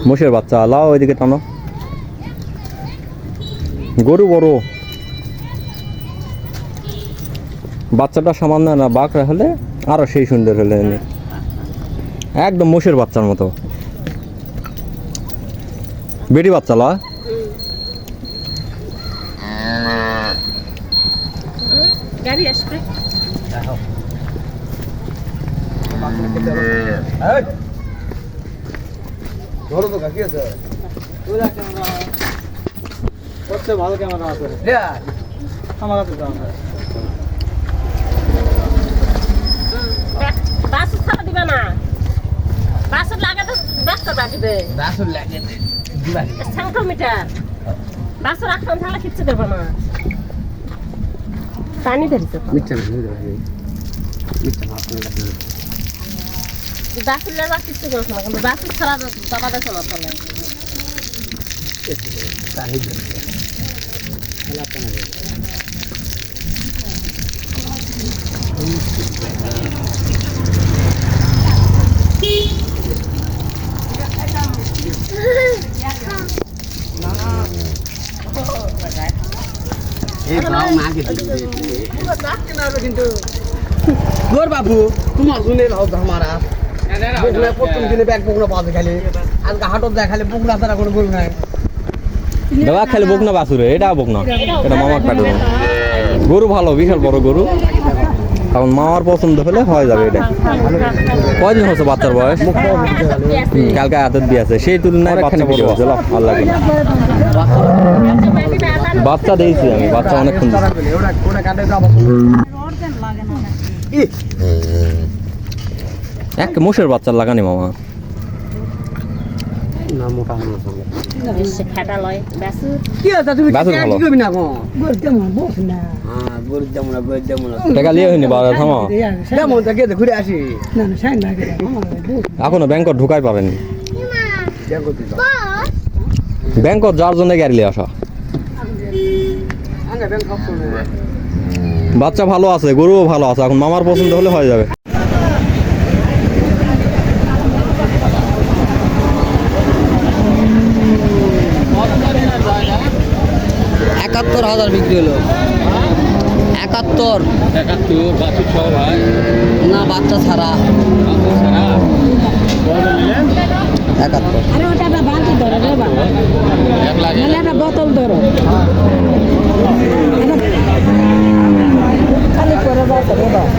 মোষের বাচ্চা লাও ওইদিকে টানো গরু বড় বাচ্চাটা সামান্য না বাঁকড়া হলে আরো সেই সুন্দর হলে একদম মোষের বাচ্চার মতো বেটি বাচ্চা লা গাড়ি আসবে ধরো তো কাকি আছে সবচেয়ে ভালো ক্যামেরা আছে আমার হাতে দাও বাস ছাড়া দিবে না বাস লাগে তো বাসটা দিবে বাসুর লাগে দিবা সেন্টিমিটার বাস রাখতে তাহলে কিচ্ছু দেবে না পানি ধরেছে মিথ্যা মিথ্যা ভাত লাগে বাসের লেবার কিচ্ছু করছে না কিন্তু বাস ছাড়া চাপা দেছে না ফলে গোর বাবু তোমার শুনে নাও আমারা প্রথম দিনে ব্যাগ বকনা পাওয়া খালি আজকে হাটত যায় খালি বকনা তারা কোনো গরু নাই দাদা খালি বকনা বাছুরে এটা বকনা এটা মামার কাটে গরু ভালো বিশাল বড় গরু কারণ মামার পছন্দ হলে হয়ে যাবে এটা কয়দিন হচ্ছে বাচ্চার বয়স কালকে হাতের দিয়ে আছে সেই তুলনায় বাচ্চা বড় হচ্ছে আল্লাহ বাচ্চা দিয়েছি আমি বাচ্চা অনেকক্ষণ এক মোষের বাচ্চা লাগানি মামা না মোটা বেশি খাটা লয় বাসুর কি আছে তুমি বাছুর ভালো। কি করবি না গো গরু তেমন বস না হ্যাঁ গরু যেমন গরু যেমন টাকা লিয়ে হয়নি বাবা থামা যেমন থেকে ঘুরে আসি না না সাইন লাগে আমার বস এখনো ব্যাংকত ঢুকাই পারেনি ব্যাগ করতে যাও ব্যাংকত যার জন্য গাড়ি নিয়ে আসা আগে ব্যাগ খাপ করবে বাচ্চা ভালো আছে গরুও ভালো আছে এখন মামার পছন্দ হলে হয়ে যাবে ৭১,০০০ বিক্রি হলো ৭১ বাচ্চা সহ ভাই না বাচ্চা ছাড়া ৭১ আরে ওটা একটা বালতি ধরো রে বাবা মানে একটা বোতল ধরো খালি করে দাও রে বাবা